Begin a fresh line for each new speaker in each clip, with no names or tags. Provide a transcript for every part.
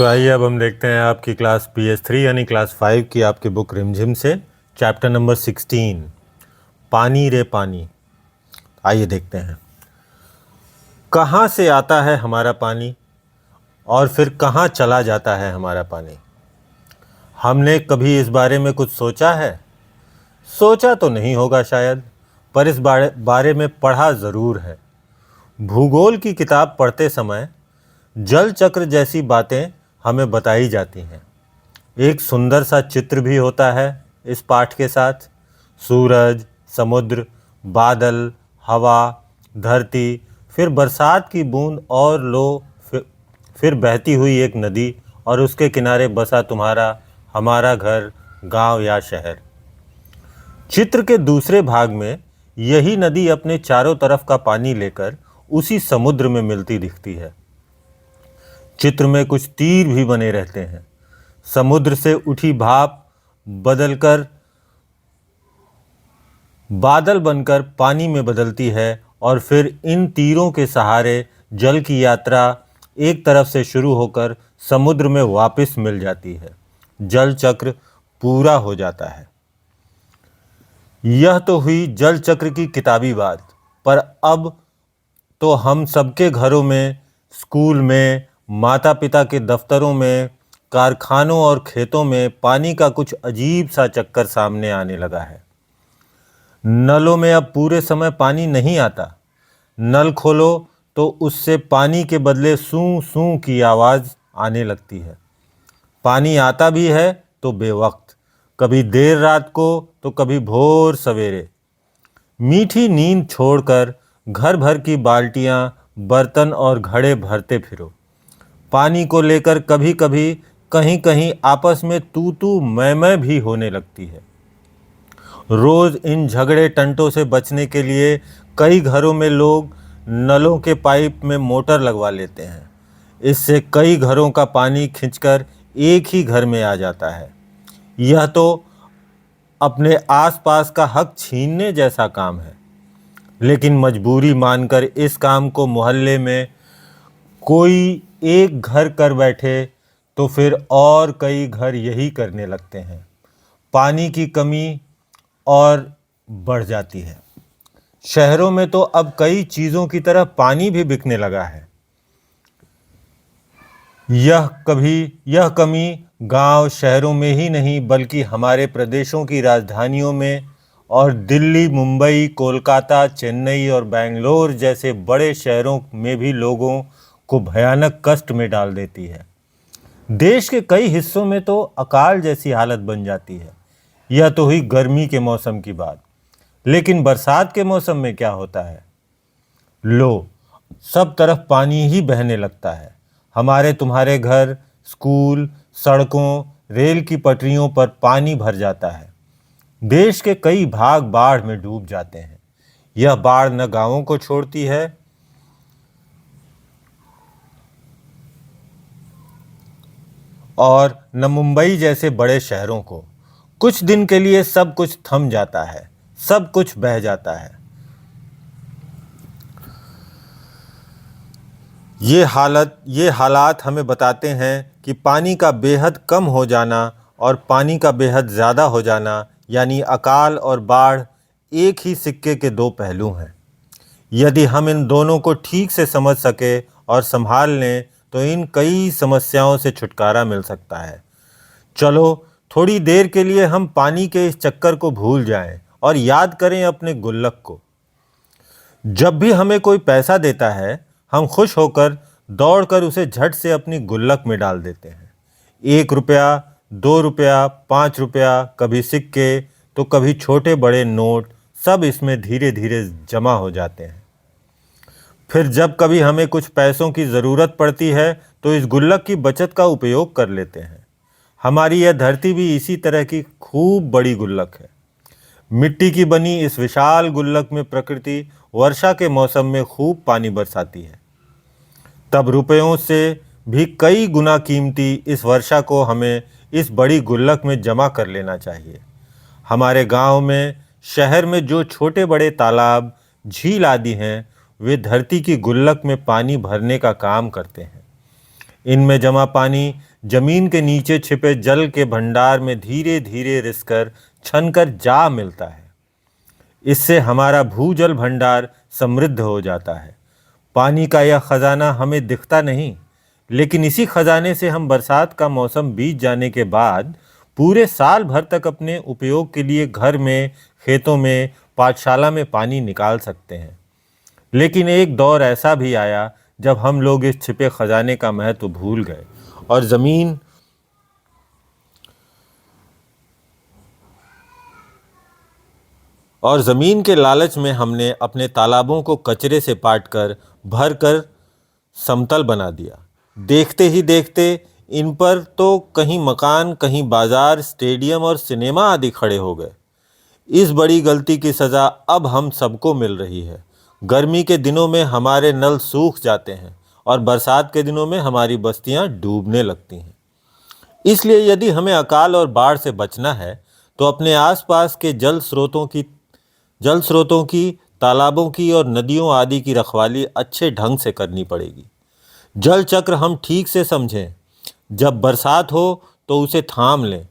तो आइए अब हम देखते हैं आपकी क्लास PS3 यानी क्लास 5 की आपकी बुक रिमझिम से चैप्टर नंबर 16 पानी रे पानी। आइए देखते हैं कहाँ से आता है हमारा पानी और फिर कहाँ चला जाता है हमारा पानी। हमने कभी इस बारे में कुछ सोचा है? सोचा तो नहीं होगा शायद, पर इस बारे में पढ़ा ज़रूर है। भूगोल की किताब पढ़ते समय जल चक्र जैसी बातें हमें बताई जाती हैं। एक सुंदर सा चित्र भी होता है इस पाठ के साथ। सूरज, समुद्र, बादल, हवा, धरती, फिर बरसात की बूंद और लो, फिर बहती हुई एक नदी और उसके किनारे बसा तुम्हारा हमारा घर, गांव या शहर। चित्र के दूसरे भाग में यही नदी अपने चारों तरफ का पानी लेकर उसी समुद्र में मिलती दिखती है। चित्र में कुछ तीर भी बने रहते हैं। समुद्र से उठी भाप बदलकर बादल बनकर पानी में बदलती है और फिर इन तीरों के सहारे जल की यात्रा एक तरफ से शुरू होकर समुद्र में वापस मिल जाती है। जल चक्र पूरा हो जाता है। यह तो हुई जल चक्र की किताबी बात, पर अब तो हम सबके घरों में, स्कूल में, माता पिता के दफ्तरों में, कारखानों और खेतों में पानी का कुछ अजीब सा चक्कर सामने आने लगा है। नलों में अब पूरे समय पानी नहीं आता। नल खोलो तो उससे पानी के बदले सूं सूं की आवाज़ आने लगती है। पानी आता भी है तो बेवक्त, कभी देर रात को तो कभी भोर सवेरे। मीठी नींद छोड़कर घर भर की बाल्टियां, बर्तन और घड़े भरते फिरो। पानी को लेकर कभी कभी कहीं कहीं आपस में तू तू मैं भी होने लगती है। रोज इन झगड़े टंटों से बचने के लिए कई घरों में लोग नलों के पाइप में मोटर लगवा लेते हैं। इससे कई घरों का पानी खींचकर एक ही घर में आ जाता है। यह तो अपने आसपास का हक छीनने जैसा काम है, लेकिन मजबूरी मानकर इस काम को मोहल्ले में कोई एक घर कर बैठे तो फिर और कई घर यही करने लगते हैं। पानी की कमी और बढ़ जाती है। शहरों में तो अब कई चीज़ों की तरह पानी भी बिकने लगा है। यह कमी गांव शहरों में ही नहीं बल्कि हमारे प्रदेशों की राजधानियों में और दिल्ली, मुंबई, कोलकाता, चेन्नई और बेंगलोर जैसे बड़े शहरों में भी लोगों को भयानक कष्ट में डाल देती है। देश के कई हिस्सों में तो अकाल जैसी हालत बन जाती है। यह तो हुई गर्मी के मौसम की बात, लेकिन बरसात के मौसम में क्या होता है? लो, सब तरफ पानी ही बहने लगता है। हमारे तुम्हारे घर, स्कूल, सड़कों, रेल की पटरियों पर पानी भर जाता है। देश के कई भाग बाढ़ में डूब जाते हैं। यह बाढ़ न गांवों को छोड़ती है और न मुंबई जैसे बड़े शहरों को। कुछ दिन के लिए सब कुछ थम जाता है, सब कुछ बह जाता है। ये हालात हमें बताते हैं कि पानी का बेहद कम हो जाना और पानी का बेहद ज़्यादा हो जाना यानी अकाल और बाढ़ एक ही सिक्के के दो पहलू हैं। यदि हम इन दोनों को ठीक से समझ सके और संभाल लें तो इन कई समस्याओं से छुटकारा मिल सकता है। चलो थोड़ी देर के लिए हम पानी के इस चक्कर को भूल जाएं और याद करें अपने गुल्लक को। जब भी हमें कोई पैसा देता है, हम खुश होकर दौड़कर उसे झट से अपनी गुल्लक में डाल देते हैं। 1 रुपया, 2 रुपया, 5 रुपया, कभी सिक्के तो कभी छोटे बड़े नोट, सब इसमें धीरे धीरे जमा हो जाते हैं। फिर जब कभी हमें कुछ पैसों की ज़रूरत पड़ती है तो इस गुल्लक की बचत का उपयोग कर लेते हैं। हमारी यह धरती भी इसी तरह की खूब बड़ी गुल्लक है। मिट्टी की बनी इस विशाल गुल्लक में प्रकृति वर्षा के मौसम में खूब पानी बरसाती है। तब रुपयों से भी कई गुना कीमती इस वर्षा को हमें इस बड़ी गुल्लक में जमा कर लेना चाहिए। हमारे गांव में, शहर में जो छोटे बड़े तालाब, झील आदि हैं, वे धरती की गुल्लक में पानी भरने का काम करते हैं। इनमें जमा पानी जमीन के नीचे छिपे जल के भंडार में धीरे धीरे रिसकर छनकर जा मिलता है। इससे हमारा भूजल भंडार समृद्ध हो जाता है। पानी का यह खजाना हमें दिखता नहीं, लेकिन इसी खजाने से हम बरसात का मौसम बीत जाने के बाद पूरे साल भर तक अपने उपयोग के लिए घर में, खेतों में, पाठशाला में पानी निकाल सकते हैं। लेकिन एक दौर ऐसा भी आया जब हम लोग इस छिपे खजाने का महत्व भूल गए और ज़मीन के लालच में हमने अपने तालाबों को कचरे से पाटकर भर कर समतल बना दिया। देखते ही देखते इन पर तो कहीं मकान, कहीं बाजार, स्टेडियम और सिनेमा आदि खड़े हो गए। इस बड़ी गलती की सज़ा अब हम सबको मिल रही है। गर्मी के दिनों में हमारे नल सूख जाते हैं और बरसात के दिनों में हमारी बस्तियां डूबने लगती हैं। इसलिए यदि हमें अकाल और बाढ़ से बचना है तो अपने आसपास के जल स्रोतों की, तालाबों की और नदियों आदि की रखवाली अच्छे ढंग से करनी पड़ेगी। जल चक्र हम ठीक से समझें। जब बरसात हो तो उसे थाम लें,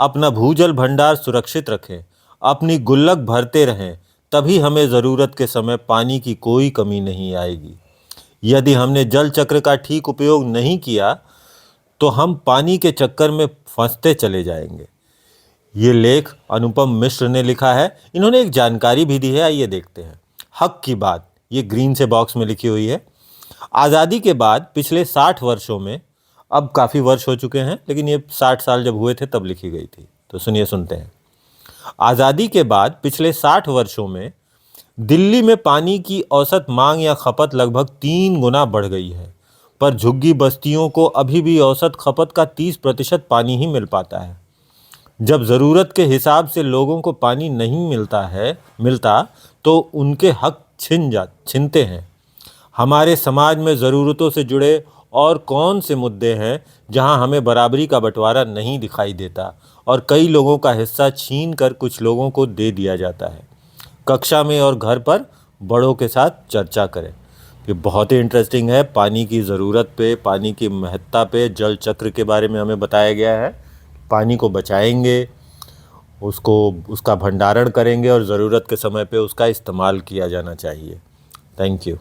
अपना भूजल भंडार सुरक्षित रखें, अपनी गुल्लक भरते रहें, तभी हमें ज़रूरत के समय पानी की कोई कमी नहीं आएगी। यदि हमने जल चक्र का ठीक उपयोग नहीं किया तो हम पानी के चक्कर में फंसते चले जाएंगे। ये लेख अनुपम मिश्र ने लिखा है। इन्होंने एक जानकारी भी दी है, आइए देखते हैं। हक की बात, ये ग्रीन से बॉक्स में लिखी हुई है। आज़ादी के बाद पिछले 60 वर्षों में, अब काफ़ी वर्ष हो चुके हैं, लेकिन ये 60 साल जब हुए थे तब लिखी गई थी, तो सुनते हैं। आज़ादी के बाद पिछले 60 वर्षों में दिल्ली में पानी की औसत मांग या खपत लगभग 3 गुना बढ़ गई है, पर झुग्गी बस्तियों को अभी भी औसत खपत का 30% पानी ही मिल पाता है। जब ज़रूरत के हिसाब से लोगों को पानी नहीं मिलता तो उनके हक छिनते हैं। हमारे समाज में ज़रूरतों से जुड़े और कौन से मुद्दे हैं जहां हमें बराबरी का बंटवारा नहीं दिखाई देता और कई लोगों का हिस्सा छीन कर कुछ लोगों को दे दिया जाता है। कक्षा में और घर पर बड़ों के साथ चर्चा करें। ये बहुत ही इंटरेस्टिंग है। पानी की ज़रूरत पे, पानी की महत्ता पे, जल चक्र के बारे में हमें बताया गया है। पानी को बचाएंगे, उसका भंडारण करेंगे और ज़रूरत के समय पे उसका इस्तेमाल किया जाना चाहिए। Thank you.